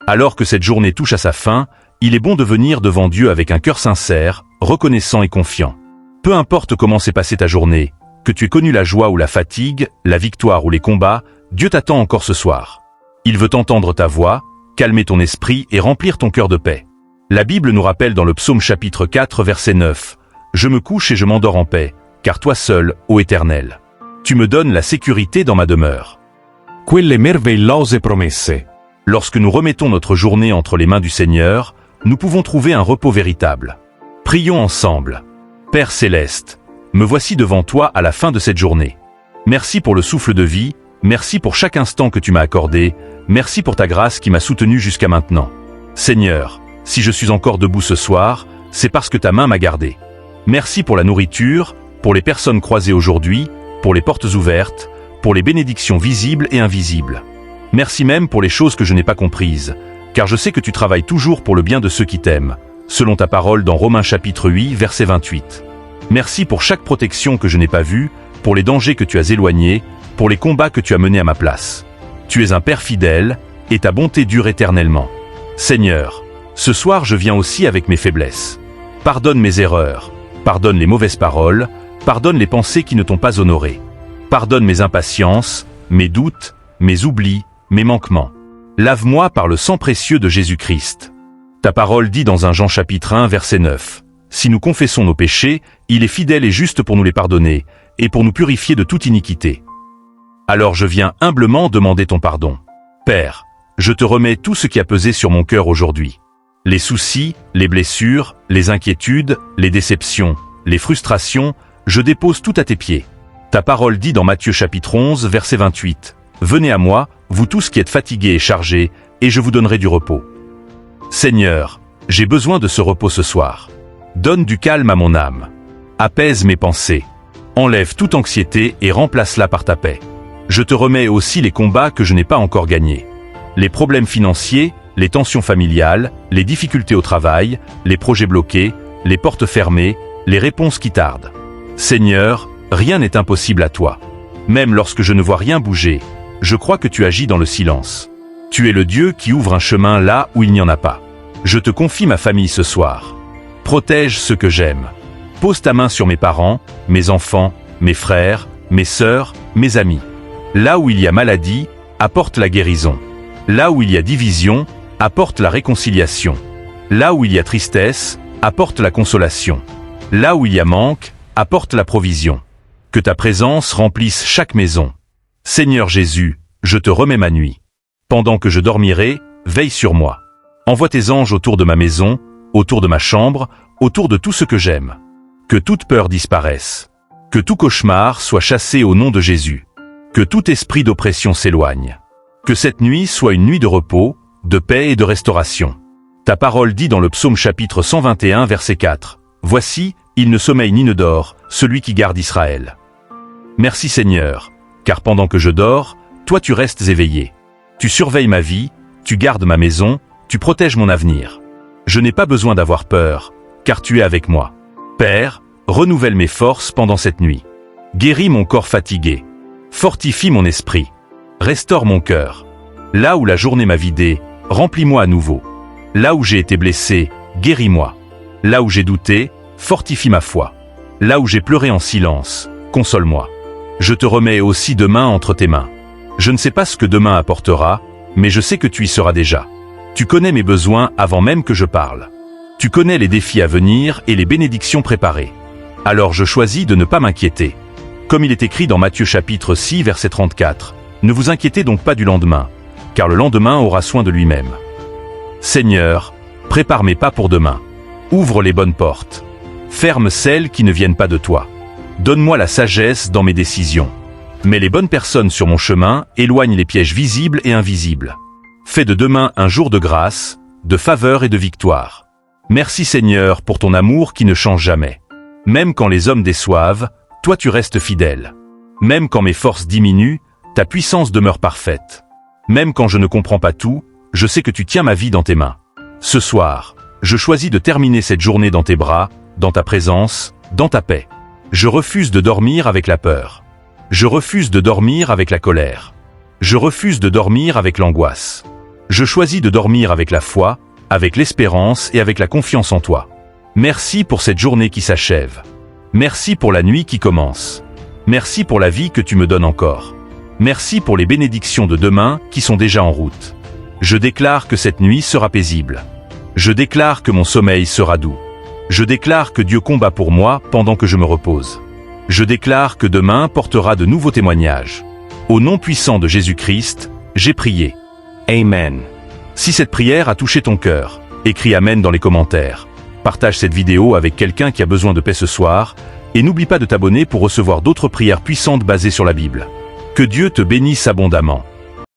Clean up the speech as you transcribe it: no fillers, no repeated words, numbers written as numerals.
Alors que cette journée touche à sa fin, il est bon de venir devant Dieu avec un cœur sincère, reconnaissant et confiant. Peu importe comment s'est passée ta journée, que tu aies connu la joie ou la fatigue, la victoire ou les combats, Dieu t'attend encore ce soir. Il veut entendre ta voix, calmer ton esprit et remplir ton cœur de paix. La Bible nous rappelle dans le psaume chapitre 4 verset 9, « Je me couche et je m'endors en paix, car toi seul, ô Éternel, tu me donnes la sécurité dans ma demeure. » Quelle merveillose promesse. Lorsque nous remettons notre journée entre les mains du Seigneur, nous pouvons trouver un repos véritable. Prions ensemble. Père céleste, me voici devant toi à la fin de cette journée. Merci pour le souffle de vie, merci pour chaque instant que tu m'as accordé, merci pour ta grâce qui m'a soutenu jusqu'à maintenant. Seigneur, si je suis encore debout ce soir, c'est parce que ta main m'a gardé. Merci pour la nourriture, pour les personnes croisées aujourd'hui, pour les portes ouvertes, pour les bénédictions visibles et invisibles. Merci même pour les choses que je n'ai pas comprises, car je sais que tu travailles toujours pour le bien de ceux qui t'aiment, selon ta parole dans Romains chapitre 8, verset 28. Merci pour chaque protection que je n'ai pas vue, pour les dangers que tu as éloignés, pour les combats que tu as menés à ma place. Tu es un Père fidèle, et ta bonté dure éternellement. Seigneur, ce soir je viens aussi avec mes faiblesses. Pardonne mes erreurs, pardonne les mauvaises paroles, pardonne les pensées qui ne t'ont pas honoré. Pardonne mes impatiences, mes doutes, mes oublis, mes manquements. Lave-moi par le sang précieux de Jésus-Christ. Ta parole dit dans 1 Jean chapitre 1 verset 9, « Si nous confessons nos péchés, il est fidèle et juste pour nous les pardonner, et pour nous purifier de toute iniquité. » Alors je viens humblement demander ton pardon. Père, je te remets tout ce qui a pesé sur mon cœur aujourd'hui. Les soucis, les blessures, les inquiétudes, les déceptions, les frustrations, je dépose tout à tes pieds. Ta parole dit dans Matthieu chapitre 11 verset 28, « Venez à moi, vous tous qui êtes fatigués et chargés, et je vous donnerai du repos. » Seigneur, j'ai besoin de ce repos ce soir. Donne du calme à mon âme. Apaise mes pensées. Enlève toute anxiété et remplace-la par ta paix. Je te remets aussi les combats que je n'ai pas encore gagnés. Les problèmes financiers, les tensions familiales, les difficultés au travail, les projets bloqués, les portes fermées, les réponses qui tardent. Seigneur, rien n'est impossible à toi. Même lorsque je ne vois rien bouger, je crois que tu agis dans le silence. Tu es le Dieu qui ouvre un chemin là où il n'y en a pas. Je te confie ma famille ce soir. Protège ceux que j'aime. Pose ta main sur mes parents, mes enfants, mes frères, mes sœurs, mes amis. Là où il y a maladie, apporte la guérison. Là où il y a division, apporte la réconciliation. Là où il y a tristesse, apporte la consolation. Là où il y a manque, apporte la provision. Que ta présence remplisse chaque maison. Seigneur Jésus, je te remets ma nuit. Pendant que je dormirai, veille sur moi. Envoie tes anges autour de ma maison, autour de ma chambre, autour de tout ce que j'aime. Que toute peur disparaisse. Que tout cauchemar soit chassé au nom de Jésus. Que tout esprit d'oppression s'éloigne. Que cette nuit soit une nuit de repos, de paix et de restauration. Ta parole dit dans le psaume chapitre 121 verset 4, « Voici, il ne sommeille ni ne dort, celui qui garde Israël. » Merci Seigneur, car pendant que je dors, toi tu restes éveillé. Tu surveilles ma vie, tu gardes ma maison, tu protèges mon avenir. Je n'ai pas besoin d'avoir peur, car tu es avec moi. Père, renouvelle mes forces pendant cette nuit. Guéris mon corps fatigué. Fortifie mon esprit. Restaure mon cœur. Là où la journée m'a vidé, remplis-moi à nouveau. Là où j'ai été blessé, guéris-moi. Là où j'ai douté, fortifie ma foi. Là où j'ai pleuré en silence, console-moi. Je te remets aussi demain entre tes mains. Je ne sais pas ce que demain apportera, mais je sais que tu y seras déjà. Tu connais mes besoins avant même que je parle. Tu connais les défis à venir et les bénédictions préparées. Alors je choisis de ne pas m'inquiéter. Comme il est écrit dans Matthieu chapitre 6 verset 34, « Ne vous inquiétez donc pas du lendemain, car le lendemain aura soin de lui-même. » Seigneur, prépare mes pas pour demain. Ouvre les bonnes portes. Ferme celles qui ne viennent pas de toi. Donne-moi la sagesse dans mes décisions. Mets les bonnes personnes sur mon chemin, éloigne les pièges visibles et invisibles. Fais de demain un jour de grâce, de faveur et de victoire. Merci Seigneur pour ton amour qui ne change jamais. Même quand les hommes déçoivent, toi tu restes fidèle. Même quand mes forces diminuent, ta puissance demeure parfaite. Même quand je ne comprends pas tout, je sais que tu tiens ma vie dans tes mains. Ce soir, je choisis de terminer cette journée dans tes bras, dans ta présence, dans ta paix. Je refuse de dormir avec la peur. Je refuse de dormir avec la colère. Je refuse de dormir avec l'angoisse. Je choisis de dormir avec la foi, avec l'espérance et avec la confiance en toi. Merci pour cette journée qui s'achève. Merci pour la nuit qui commence. Merci pour la vie que tu me donnes encore. Merci pour les bénédictions de demain qui sont déjà en route. Je déclare que cette nuit sera paisible. Je déclare que mon sommeil sera doux. Je déclare que Dieu combat pour moi pendant que je me repose. Je déclare que demain portera de nouveaux témoignages. Au nom puissant de Jésus-Christ, j'ai prié. Amen. Si cette prière a touché ton cœur, écris Amen dans les commentaires. Partage cette vidéo avec quelqu'un qui a besoin de paix ce soir, et n'oublie pas de t'abonner pour recevoir d'autres prières puissantes basées sur la Bible. Que Dieu te bénisse abondamment.